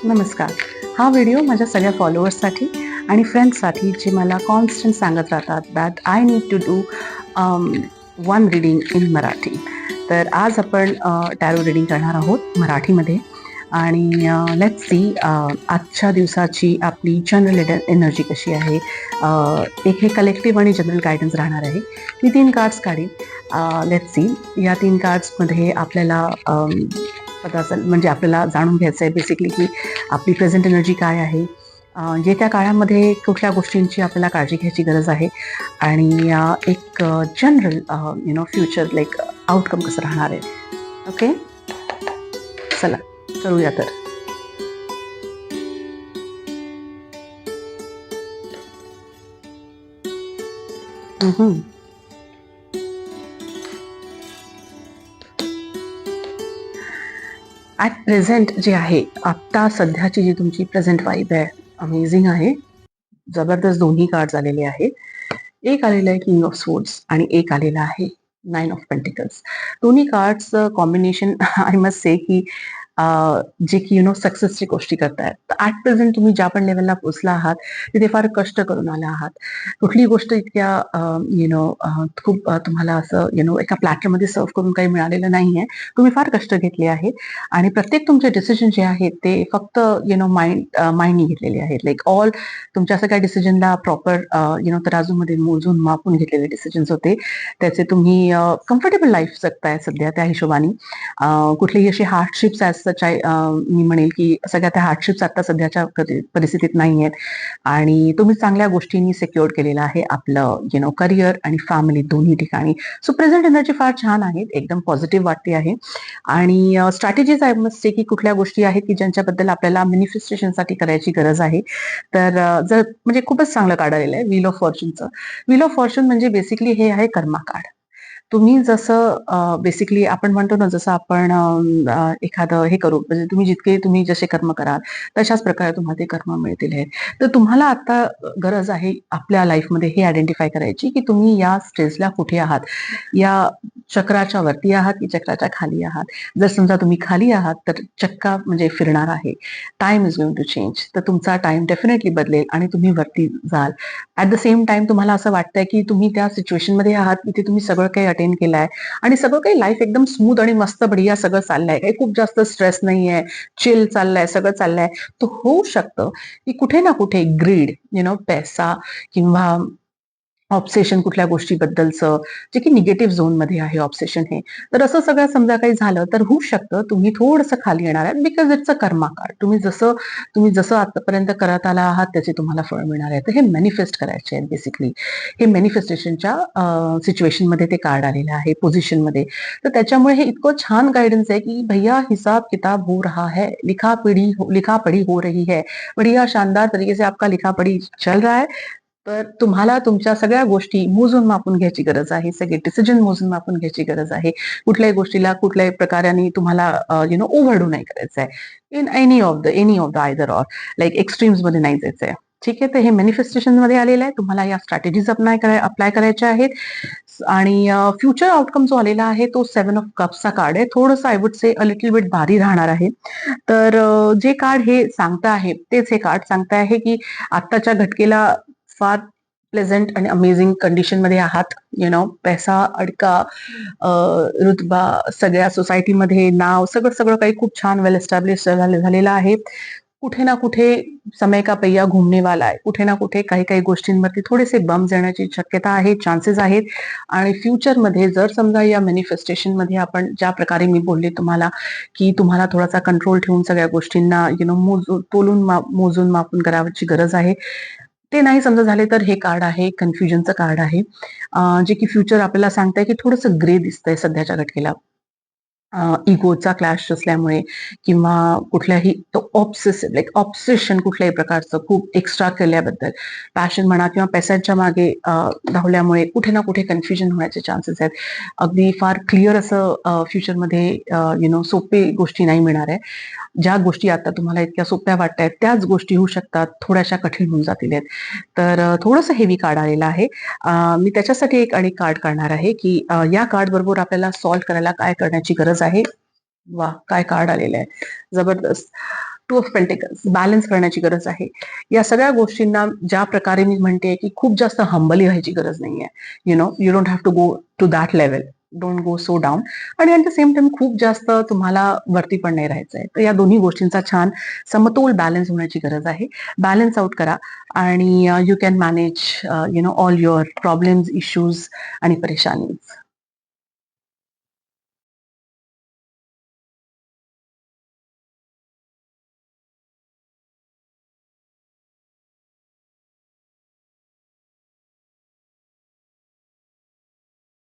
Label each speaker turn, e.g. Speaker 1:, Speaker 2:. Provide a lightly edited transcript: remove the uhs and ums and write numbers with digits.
Speaker 1: नमस्कार. हा व्हिडिओ माझ्या सगळ्या फॉलोअर्ससाठी आणि फ्रेंड्ससाठी जे मला कॉन्स्टंट सांगत राहतात that I need to do one reading in Marathi. तर आज आपण टॅरो रीडिंग करणार आहोत मराठीमध्ये आणि लेट्स सी आजच्या दिवसाची आपली जनरल एनर्जी कशी आहे. एक हे कलेक्टिव्ह आणि जनरल गायडन्स राहणार आहे. मी 3 कार्ड्स काढीन. लेट्स सी या 3 कार्ड्समध्ये आपल्याला म्हणजे आपल्याला जाणून घ्यायचं आहे बेसिकली की आपली प्रेझेंट एनर्जी काय आहे, येत्या काळामध्ये कुठल्या गोष्टींची आपल्याला काळजी घ्यायची गरज आहे आणि एक जनरल फ्युचर लाईक आउटकम कसं राहणार आहे. ओके, चला करूया तर. ॲट प्रेझेंट जे आहे, आत्ता सध्याची जी तुमची प्रेझेंट वाईब आहे, अमेझिंग आहे. जबरदस्त दोन्ही कार्ड्स आलेले आहेत. एक आलेलं आहे किंग ऑफ स्वॉर्ड्स आणि एक आलेला आहे 9 ऑफ पेंटिकल्स. दोन्ही cards combination I must say की जे की सक्सेसची गोष्टी करतायत. तर ॲट प्रेझेंट तुम्ही ज्या पण लेवलला पोहोचला आहात तिथे फार कष्ट करून आला आहात. कुठली गोष्ट इतक्या खूप तुम्हाला असं एका प्लॅटरमध्ये सर्व करून काही मिळालेलं नाहीये. तुम्ही फार कष्ट घेतले आहेत आणि प्रत्येक तुमचे डिसिजन जे आहेत ते फक्त माइंडनी घेतलेले आहेत. लाईक ऑल तुमच्या सगळ्या डिसिजनला प्रॉपर तराजूमध्ये मोजून मापून घेतलेले डिसिजन्स होते. त्याचे तुम्ही कम्फर्टेबल लाईफ जगताय सध्या त्या हिशोबाने. कुठलेही असे हार्डशिप्स मी म्हणेल की सगळ्या त्या हार्डशिप्स आता सध्याच्या परिस्थितीत नाही आहेत आणि तुम्ही चांगल्या गोष्टींनी सिक्युअर केलेलं आहे आपलं करिअर आणि फॅमिली दोन्ही ठिकाणी. सो प्रेझेंट एनर्जी फार छान आहेत, एकदम पॉझिटिव्ह वाटते आहे. आणि स्ट्रॅटेजीज आय मस्ट से की कुठल्या गोष्टी आहेत की ज्यांच्याबद्दल आपल्याला मॅनिफेस्टेशनसाठी करायची गरज आहे. तर जर म्हणजे खूपच चांगलं कार्ड आलेलं आहे व्हील ऑफ फॉर्च्यूनचं. व्हील ऑफ फॉर्च्यून म्हणजे बेसिकली हे आहे कर्मा कार्ड. तुम्ही जसं बेसिकली आपण म्हणतो ना, जसं आपण एखादं हे करू म्हणजे तुम्ही जसे कर्म कराल तशाच प्रकारे तुम्हाला ते कर्म मिळतील आहेत. तर तुम्हाला आता गरज आहे आपल्या लाईफमध्ये हे आयडेंटिफाय करायची की तुम्ही या स्टेजला कुठे आहात, या चक्राच्या वरती आहात की चक्राच्या खाली आहात. जर समजा तुम्ही खाली आहात तर चक्का म्हणजे फिरणार आहे. Time is going to change. तर तुमचा टाइम डेफिनेटली बदलेल आणि तुम्ही वरती जाल. ऍट द सेम टाइम तुम्हाला असं वाटतंय की तुम्ही त्या सिच्युएशनमध्ये आहात तिथे तुम्ही सगळं काही अटेंड केलंय आणि सगळं काही लाईफ एकदम स्मूथ आणि मस्त बढिया सगळं चाललंय. काही खूप जास्त स्ट्रेस नाहीये, चिल चाललंय, सगळं चाललंय. तर होऊ शकतं की कुठे ना कुठे ग्रीड पैसा किंवा ऑब्सेशन कुठल्या गोष्टीबद्दलचं जे की निगेटिव्ह झोनमध्ये आहे ऑब्सेशन हे. तर असं सगळं समजा काही झालं तर होऊ शकतं तुम्ही थोडंसं खाली येणार आहे because it's a Karma card. तुम्ही जसं आतापर्यंत करत आला आहात त्याचे तुम्हाला फळ मिळणार आहे. तर हे मॅनिफेस्ट करायचे आहेत बेसिकली. हे मॅनिफेस्टेशनच्या सिच्युएशनमध्ये ते कार्ड आलेलं आहे पोझिशनमध्ये. तर त्याच्यामुळे हे इतकं छान गायडन्स आहे की भैया हिसाब किताब हो रहा है, लिखा पढ़ी हो रही है, बढ़िया शानदार तरीके से आपका लिखा पढ़ी चल रहा है. तर तुम्हाला तुमच्या सगळ्या गोष्टी मोजून मापून घ्यायची गरज आहे. सगळे डिसिजन मोजून मापून घ्यायची गरज आहे. कुठल्याही गोष्टीला कुठल्याही प्रकाराने तुम्हाला ओव्हरडू नाही करायचं आहे. In any of the either or like extremes मध्ये नाही जायचं आहे. ठीक आहे, तर हे मॅनिफेस्टेशन मध्ये आलेलं आहे. तुम्हाला या स्ट्रॅटेजीज अप्लाय करायच्या आहेत. आणि फ्युचर आउटकम जो आलेला आहे तो 7 ऑफ कप्सचा कार्ड आहे. थोडंसं I would say a little bit भारी राहणार आहे. तर जे कार्ड हे सांगता आहे तेच हे कार्ड सांगता आहे की आत्ताच्या घटकेला फार प्लेझंट आणि अमेझिंग कंडिशन मध्ये आहात. पैसा, अडका, रुतबा, सगळ्या सोसायटीमध्ये नाव, सगळं सगळं काही खूप छान वेल एस्टॅब्लिश झालेलं आहे. कुठे ना कुठे समय का पहिया घुमने वाला आहे. कुठे ना कुठे काही काही गोष्टींवरती थोडेसे बम्स येण्याची शक्यता आहे, चान्सेस आहेत. आणि फ्युचरमध्ये जर समजा या मॅनिफेस्टेशन मध्ये आपण ज्या प्रकारे मी बोलले तुम्हाला की तुम्हाला थोडासा कंट्रोल ठेवून सगळ्या गोष्टींना मोजून मापून करायची गरज आहे. ते नाही समजा झाले तर हे कार्ड आहे कन्फ्युजनचं कार्ड आहे. जे की फ्युचर आपल्याला सांगताय की थोडंसं ग्रे दिसतंय सध्याच्या घटकेला. इगोचा क्लॅश असल्यामुळे किंवा कुठल्याही ऑब्सेसिव्ह लाईक ऑब्सेशन कुठल्याही प्रकारचं खूप एक्स्ट्रा केल्याबद्दल पॅशन म्हणा किंवा पैशांच्या मागे धावल्यामुळे कुठे ना कुठे कन्फ्युजन होण्याचे चान्सेस आहेत. अगदी फार क्लिअर असं फ्युचरमध्ये सोपे गोष्टी नाही मिळणार आहे. ज्या गोष्टी आता तुम्हाला इतक्या सोप्या वाटतायत त्याच गोष्टी होऊ शकतात थोड्याशा कठीण होऊन जातील आहेत. तर थोडंसं हेवी कार्ड आलेलं आहे. मी त्याच्यासाठी एक आणि कार्ड काढणार आहे की या कार्ड बरोबर आपल्याला सॉल्व्ह करायला काय करण्याची गरज आहे. वा, काय कार्ड आलेलं आहे, जबरदस्त. टू ऑफ पेंटिकल्स, बॅलन्स करण्याची गरज आहे. या सगळ्या गोष्टींना ज्या प्रकारे मी म्हणते की खूप जास्त हंबली व्हायची गरज नाहीये. You don't have to go to that level. Don't go so down. आणि ॲट द सेम टाइम खूप जास्त तुम्हाला वरती पण नाही राहायचंय. तर या दोन्ही गोष्टींचा छान समतोल बॅलन्स होण्याची गरज आहे. बॅलन्स आउट करा आणि you can manage all your problems, issues आणि परेशानीज.